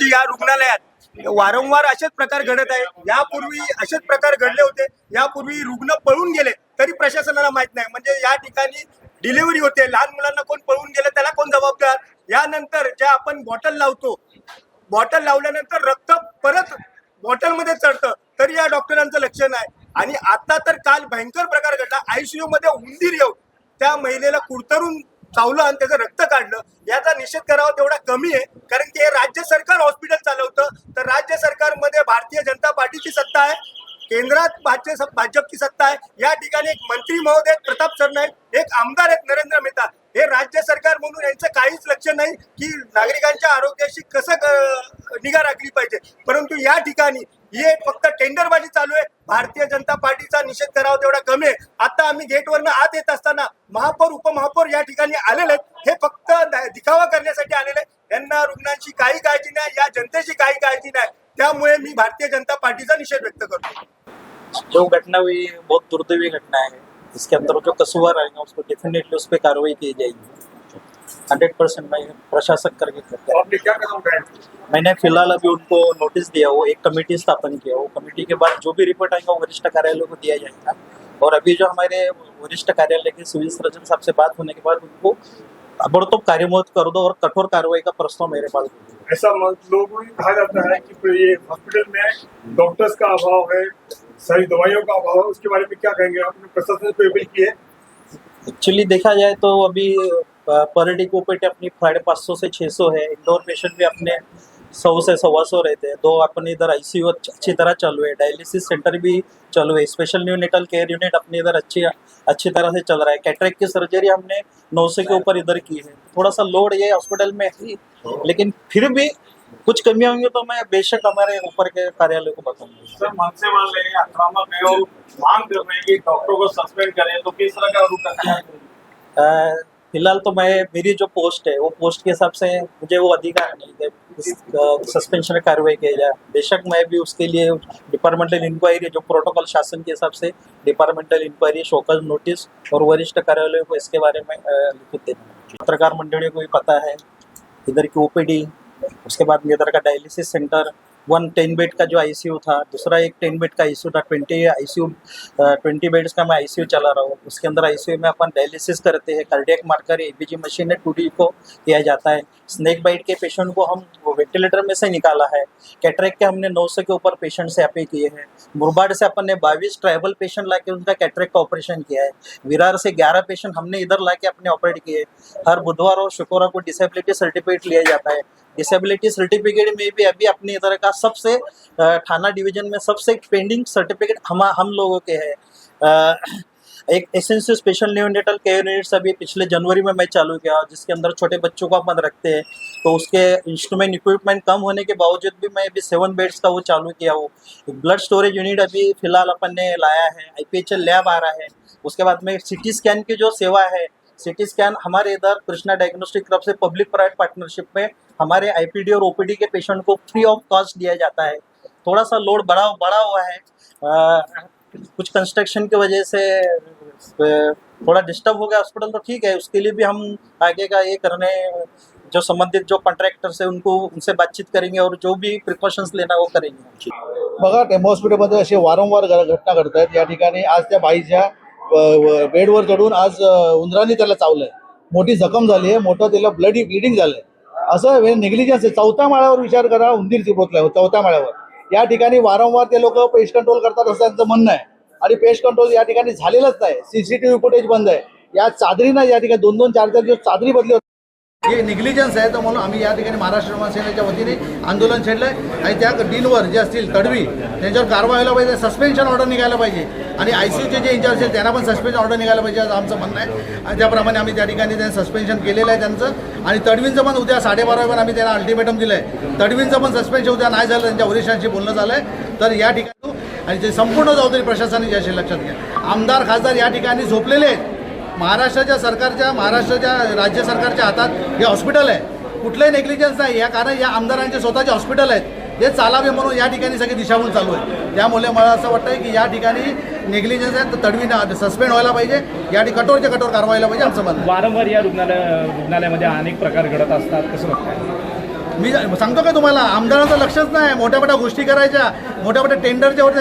की या रुग्णालयात वारंवार असेच प्रकार घडत आहे। यापूर्वी असेच प्रकार घडले होते, यापूर्वी रुग्ण पळून गेले तरी प्रशासनाला माहित नाही। म्हणजे या ठिकाणी डिलिव्हरी होते, लहान मुलांना कोण पळून गेलं त्याला कोण जबाबदार? यानंतर ज्या आपण बॉटल लावतो, बॉटल लावल्यानंतर रक्त परत बॉटलमध्ये चढतं तरी या डॉक्टरांचं लक्ष नाही। आणि आता तर काल भयंकर प्रकार घडला, आयसीयू मध्ये उंदीर येऊन त्या महिलेला कुरतरून चावलं आणि त्याचं रक्त काढलं। याचा निषेध करावा तेवढा कमी आहे, कारण की हे राज्य सरकार हॉस्पिटल चालवतं। तर राज्य सरकारमध्ये भारतीय जनता पार्टीची सत्ता आहे, केंद्रात भाजपची सत्ता आहे। या ठिकाणी एक मंत्री महोदय प्रताप सरनाईक, एक आमदार आहेत नरेंद्र मेहता। हे राज्य सरकार म्हणून यांचं काहीच लक्ष नाही की नागरिकांच्या आरोग्याशी कसं निगा राखली पाहिजे। परंतु या ठिकाणी हे फक्त टेंडरबाजी चालू आहे। भारतीय जनता पार्टीचा निषेध करावा तेवढा कमी आहे। आता आम्ही गेटवरनं आत येत असताना महापौर उपमहापौर या ठिकाणी आलेले आहेत, हे फक्त दिखावा करण्यासाठी आलेले आहेत। यांना रुग्णांची काही काळजी नाही, या जनतेची काही काळजी नाही। त्यामुळे मी भारतीय जनता पार्टीचा निषेध व्यक्त करतो। जो घटना हुई बहुत दुर्दैवी घटना है। इसके अंदर जो कसूरवार आएगा उसको डेफिनेटली उस पर कार्रवाई की जाएगी। 100% मैं प्रशासक करके करता है। आपने क्या कदम उठाए? मैंने फिलहाल अभी उनको नोटिस दिया, वो एक कमेटी स्थापन किया। वो कमेटी के बाद जो भी रिपोर्ट आएगा वो वरिष्ठ कार्यालय को दिया जाएगा। और अभी जो हमारे वरिष्ठ कार्यालय के सिविल सर्जन साहब से बात होने के बाद उनको ताबड़तोब कार्यमुक्त कर दो और कठोर कार्रवाई का प्रस्ताव मेरे पास। ऐसा लोगों को कहा जाता है कि ये हॉस्पिटल में डॉक्टर्स का अभाव है, सही दवाइयों का अभाव है, उसके बारे में क्या कहेंगे? आपने प्रशासन से अपील की है? एक्चुअली देखा जाए तो अभी पर डे को पेट अपनी 550 से 600 है। इंडोर पेशेंट भी अपने 100 से 125 रहते हैं। दो अपने इधर आईसीयू अच्छी तरह चालू है, डायलिसिस सेंटर भी चालू है, स्पेशल न्यूनेटल केयर यूनिट अपने इधर अच्छी तरह से चल रहा है। कैटरेक्ट की सर्जरी हमने 900 के ऊपर इधर की है। थोड़ा सा लोड ये हॉस्पिटल में है, लेकिन फिर भी कुछ कमियां होंगी तो मैं बेशक हमारे ऊपर के कार्यालय को बताऊंगा। सर, मनसे वाले आक्रामक है और मांग कर रहे हैं कि डॉक्टरों को सस्पेंड करें, तो किस तरह का रूप रखना है? फिलहाल तो मेरी जो पोस्ट है वो पोस्ट के हिसाब से मुझे वो अधिकार नहीं है सस्पेंशन कार्रवाई किया जाए। बेशक मैं भी उसके लिए डिपार्टमेंटल इंक्वायरी, जो प्रोटोकॉल शासन के हिसाब से डिपार्टमेंटल इंक्वायरी, शोकज नोटिस और वरिष्ठ कार्यालय को इसके बारे में लिखित देना। पत्रकार मंडलियों को भी पता है, इधर की ओपीडी, उसके बाद में इधर का डायलिसिस सेंटर, 10 बेड का जो आईसीयू था, दूसरा एक 10 बेड का आईसीयू था, 20 बेड्स का मैं आईसीयू चला रहा हूँ। उसके अंदर आईसीयू में अपन डायलिसिस करते हैं, कार्डियक मार्कर एबीजी मशीन है 2D को किया जाता है। स्नेक बाइट के पेशेंट को हम वेंटिलेटर में से निकाला है। कैटरेक्ट के हमने 900 के ऊपर पेशेंट से अपे किए हैं। मुरबाड से अपन ने 22 ट्राइबल पेशेंट लाके उनका कैटरेक्ट का ऑपरेशन किया है। विरार से 11 पेशेंट हमने इधर लाके अपने ऑपरेट किए। हर बुधवार और शुक्रवार को डिसेबिलिटी सर्टिफिकेट लिया जाता है। डिसेबिलिटी सर्टिफिकेट में भी अभी अपने इधर का सबसे थाना डिवीजन में सबसे पेंडिंग सर्टिफिकेट हम लोगों के हैं। एक essential special neonatal care units अभी पिछले जनवरी में मैं चालू किया, जिसके अंदर छोटे बच्चों को अपन रखते हैं। तो उसके इंस्ट्रूमेंट इक्विपमेंट कम होने के बावजूद भी मैं अभी 7 बेड्स का वो चालू किया। वो ब्लड स्टोरेज यूनिट अभी फिलहाल अपन ने लाया है। IPHL लैब आ रहा है। उसके बाद में CT स्कैन की जो सेवा है, CT स्कैन हमारे इधर कृष्णा डायग्नोस्टिक तरफ से पब्लिक प्राइवेट पार्टनरशिप में हमारे IPD और OPD के पेशेंट को फ्री ऑफ कॉस्ट दिया जाता है। थोड़ा सा लोड बढ़ा हुआ है, कुछ कंस्ट्रक्शन की वजह से थोड़ा डिस्टर्ब हो गया हॉस्पिटल, तो ठीक है, उसके लिए भी हम आगे का ये करने जो संबंधित जो कॉन्ट्रैक्टर्स है उनसे बातचीत करेंगे और जो भी प्रिकॉशन्स लेना वो करेंगे। बघा, टेम्पो हॉस्पिटलमध्ये असे वारंवार घटना घडत आहेत। या ठिकाणी आज त्या बाईच्या बेडवर चढून आज उंदरांनी त्याला चावलंय, मोठी जखम झाली आहे, मोठं त्याला ब्लिडिंग झालंय। असं नेग्लिजन्स आहे। 4थ्या माळ्यावर विचार करा, उंदीर चिपटलाय 4थ्या माळ्यावर। या ठिकाणी वारंवार ते लोक पेस्ट कंट्रोल करतात असं त्यांचं म्हणणं आहे, आणि पेस्ट कंट्रोल या ठिकाणी झालेलंच नाही। CCTV फुटेज बंद आहे। या चादरीनं या ठिकाणी 2-2, 4-4 दिवस चादरी बदली होती। हे निग्लिजन्स आहे, तर म्हणून आम्ही या ठिकाणी महाराष्ट्र सेनेच्या वतीने आंदोलन छेडलंय आणि त्या डीनवर जे असतील तडवी त्यांच्यावर कारवाई व्हायला पाहिजे, सस्पेन्शन ऑर्डर निघायला पाहिजे, आणि ICUचे जे इंचार्ज आहेत त्यांना पण सस्पेन्शन ऑर्डर निघायला पाहिजे असं आमचं म्हणणं आहे। आणि त्याप्रमाणे आम्ही त्या ठिकाणी त्यांचं सस्पेन्शन केलेलं आहे त्यांचं। आणि तडवींचं पण उद्या 12:30 पण आम्ही त्यांना अल्टिमेटम दिलं आहे। तडवींचं पण सस्पेन्शन उद्या नाही झालं, त्यांच्या वरिष्ठांशी बोलणं झालं आहे। तर या ठिकाणी आणि ते संपूर्ण जबाबदारी प्रशासनाची अशी लक्षात घ्या। आमदार खासदार या ठिकाणी झोपलेले आहेत। महाराष्ट्र राज्य सरकारच्या हातात हे हॉस्पिटल आहे, कुठलंही नेग्लिजन्स नाही। या कारण या आमदारांचे स्वतःचे हॉस्पिटल आहेत, हे चालावे म्हणून या ठिकाणी सगळी दिशाभूल चालू आहे। त्यामुळे मला असं वाटतं की या ठिकाणी नेग्लिजन्स आहे, तर तडवीनं सस्पेंड व्हायला पाहिजे, या ठिकाणी कठोरच्या कठोर कारवाई व्हायला पाहिजे आमचं म्हणणं। वारंवार या रुग्णालयामध्ये अनेक प्रकार घडत असतात, कसं वाटतं? मी सांगतो का तुम्हाला, आमदारांचं लक्षच नाही. मोठ्या मोठ्या गोष्टी करायच्या, मोठ्या मोठ्या टेंडरच्यावर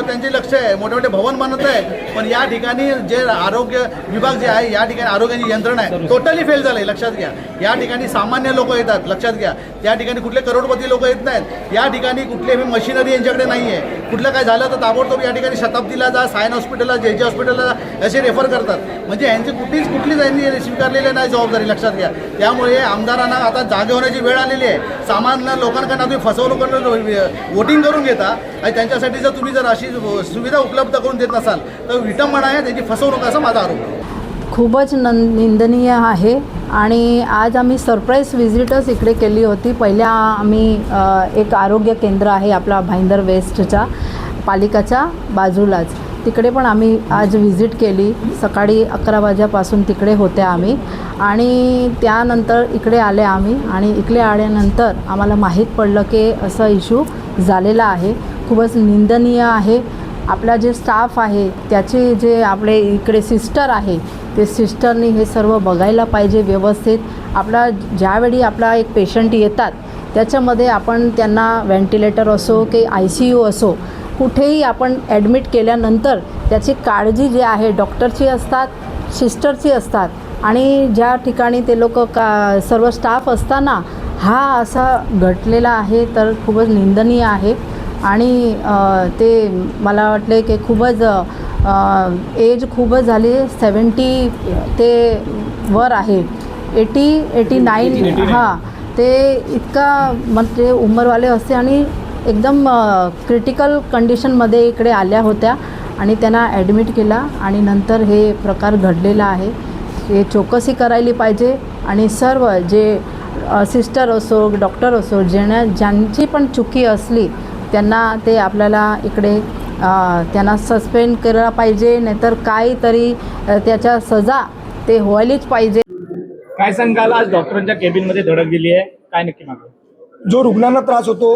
त्यांचे लक्ष आहे, मोठे मोठे भवन बनत आहे. पण या ठिकाणी जे आरोग्य विभाग जे आहे, या ठिकाणी आरोग्याची यंत्रणा आहे, टोटली फेल झालं आहे. लक्षात घ्या, या ठिकाणी सामान्य लोक येतात. लक्षात घ्या, या ठिकाणी कुठले करोडपती लोक येत नाहीत. या ठिकाणी कुठलीही मशिनरी यांच्याकडे नाही आहे. कुठलं काय झालं तर ताबडतोब या ठिकाणी शताब्दीला जा, सायन हॉस्पिटलला, जे हॉस्पिटलला असे रेफर करतात. म्हणजे यांची कुठलीच यांनी स्वीकारलेली नाही जबाबदारी. लक्षात घ्या, त्यामुळे आमदारांना आता जागे होण्याची वेळ आलेली आहे. सामान्य लोकांकडनं तुम्ही फसवणूक करून वोटिंग करून घेता आणि त्यांच्यासाठी जर तुम्ही जर अशी सुविधा उपलब्ध करून देत नसाल तर विटंबना आहे, त्यांची फसवणूक असा माझा आरोप आहे. खूपच निंदनीय आहे. आणि आज आम्ही सरप्राईज व्हिजिटच इकडे केली होती. पहिल्या आम्ही एक आरोग्य केंद्र आहे आपला भाईंदर वेस्टच्या पालिकाच्या बाजूलाच, तिकडे पण आम्ही आज व्हिजिट केली. सकाळी 11 वाजेपासून तिकडे होते आम्ही आणि त्यानंतर इकडे आले आम्ही. आणि इकडे आल्यानंतर आम्हाला माहीत पडलं की असा इश्यू झालेला आहे. खूपच निंदनीय आहे. आपला जे स्टाफ आहे त्याचे जे आपले इकडे सिस्टर आहे ते सिस्टरनी हे सर्व बघायला पाहिजे व्यवस्थित. आपला ज्यावेळी आपला एक पेशंट येतात त्याच्यामध्ये आपण त्यांना व्हेंटिलेटर असो की ICU असो कुठेही आपण ॲडमिट केल्यानंतर त्याची काळजी जी आहे डॉक्टरची असतात, सिस्टरची असतात. आणि ज्या ठिकाणी ते लोक सर्व स्टाफ असताना हा असा घडलेला आहे तर खूपच निंदनीय आहे. आणि ते मला वाटले की खूपच एज खूपच झाली, 70 ते वर आहे, 89 हां, ते इतका म्हणजे उंमरवाले असते आणि एकदम क्रिटिकल कंडिशनमध्ये इकडे आल्या होत्या आणि त्यांना ॲडमिट केला आणि नंतर हे प्रकार घडलेला आहे. हे चौकशी करायला पाहिजे आणि सर्व जे सिस्टर असो डॉक्टर असो ज्यांची पण चुकी असली त्यांना ते आपल्याला इकडे त्यांना सस्पेंड केला पाहिजे, नाहीतर काहीतरी त्याच्या सजा ते व्हायलाच पाहिजे. काय सांगाल, आज डॉक्टरांच्या केबिनमध्ये धडक दिली आहे, काय नक्की मागं? जो रुग्णांना त्रास होतो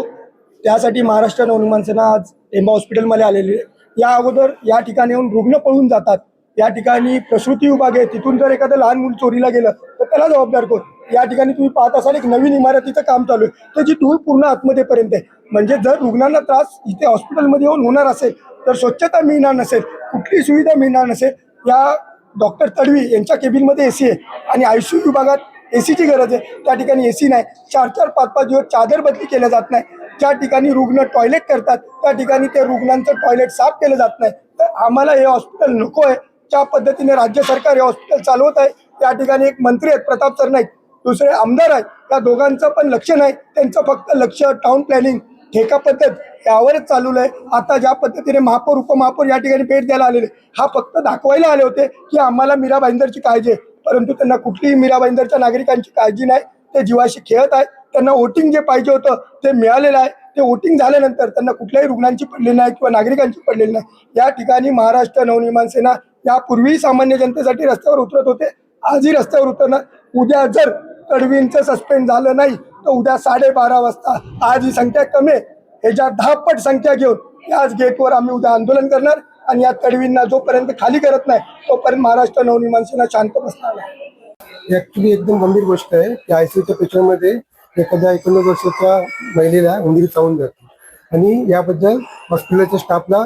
त्यासाठी महाराष्ट्र नवनिर्माण सेना आज टेंबा हॉस्पिटलमध्ये आलेली आहे. या अगोदर या ठिकाणी येऊन रुग्ण पळून जातात. या ठिकाणी प्रसूती विभाग आहे, तिथून जर एखादं लहान मूल चोरीला गेलं तर त्याला जबाबदार कोण? या ठिकाणी तुम्ही पाहत असाल एक नवीन इमारतीचं काम चालू आहे, त्याची धूळ पूर्ण आतमध्येपर्यंत आहे. म्हणजे जर रुग्णांना त्रास इथे हॉस्पिटलमध्ये येऊन होणार असेल तर स्वच्छता मिळणार नसेल, कुठली सुविधा मिळणार नसेल. या डॉक्टर तडवी यांच्या केबिनमध्ये AC आहे आणि ICU विभागात ACची गरज आहे, त्या ठिकाणी AC नाही. 4-4, 5-5 दिवस चादर बदली केल्या जात नाही. ज्या ठिकाणी रुग्ण टॉयलेट करतात त्या ठिकाणी ते रुग्णांचं टॉयलेट साफ केलं जात नाही. तर आम्हाला हे हॉस्पिटल नको आहे. ज्या पद्धतीने राज्य सरकार हे हॉस्पिटल चालवत आहे, त्या ठिकाणी एक मंत्री आहेत प्रताप सरनाईक, दुसरे आमदार आहेत, त्या दोघांचं पण लक्ष नाही. त्यांचं फक्त लक्ष टाउन प्लॅनिंग, ठेका पद्धत यावरच चालू आहे. आता ज्या पद्धतीने महापौर उपमहापौर या ठिकाणी भेट द्यायला आलेले, हा फक्त दाखवायला आले होते की आम्हाला मीरा भाईंदरची काळजी आहे, परंतु त्यांना कुठलीही मीरा भाईंदरच्या नागरिकांची काळजी नाही. ते जीवाशी खेळत आहेत. त्यांना वोटिंग जे पाहिजे होतं ते मिळालेलं आहे. ते वोटिंग झाल्यानंतर त्यांना कुठल्याही रुग्णांची पडलेली नाही किंवा नागरिकांची पडलेली नाही. या ठिकाणी महाराष्ट्र नवनिर्माण सेना यापूर्वी सामान्य जनतेसाठी रस्त्यावर उतरत होते, आजही रस्त्यावर उतरणार. उद्या जर तडवींचं सस्पेंड झालं नाही तर उद्या 12:30 वाजता, आज ही संख्या कमी आहे, ह्याच्या 10 पट संख्या घेऊन याच गेटवर आम्ही उद्या आंदोलन करणार. आणि या तडवींना जोपर्यंत खाली करत नाही तोपर्यंत महाराष्ट्र नवनिर्माण सेना शांत बसणार नाही. ऍक्च्युली एकदम गंभीर गोष्ट आहे की ICUच्या पेशंटमध्ये एखाद्या 19 वर्षाच्या महिलेला उंदीर चावून जाते आणि याबद्दल हॉस्पिटलच्या स्टाफला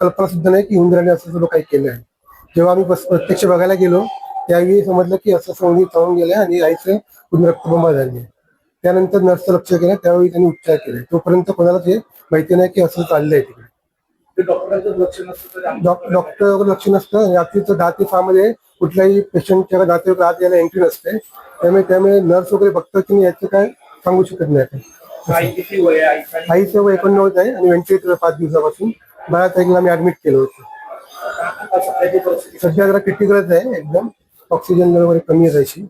कल्पना सुद्धा नाही की उंदराने असं सर्व काही केलं आहे. जेव्हा आम्ही प्रत्यक्ष बघायला गेलो त्यावेळी समजलं की असं उंदीर चावून गेलं आणि आईचं पूर्ण रक्तबंबाळ झाली आहे. त्यानंतर नर्सचं लक्ष केलं, त्यावेळी त्यांनी उपचार केले. तोपर्यंत कोणालाच हे माहिती नाही की असं चाललं आहे तिकडे. डॉक्टर लक्ष नसतं. रात्रीचं 10 ते 6 मध्ये कुठल्याही पेशंटच्या दातेवर आत यायला एंट्री नसते. त्यामुळे नर्स वगैरे बघतात की याचं काय सांगू शकत नाही. आईचं वय 89 आहे आणि व्हेंटिलेटर 5 दिवसापासून. 12 तारखेला आम्ही ऍडमिट केलं होतं. सध्या जरा क्रिटिकलच आहे, एकदम ऑक्सिजन वगैरे कमी आहे त्याची.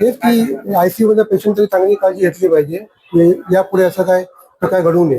हेच की ICU मध्ये पेशंटची चांगली काळजी घेतली पाहिजे. यापुढे असं काय प्रकार घडू नये.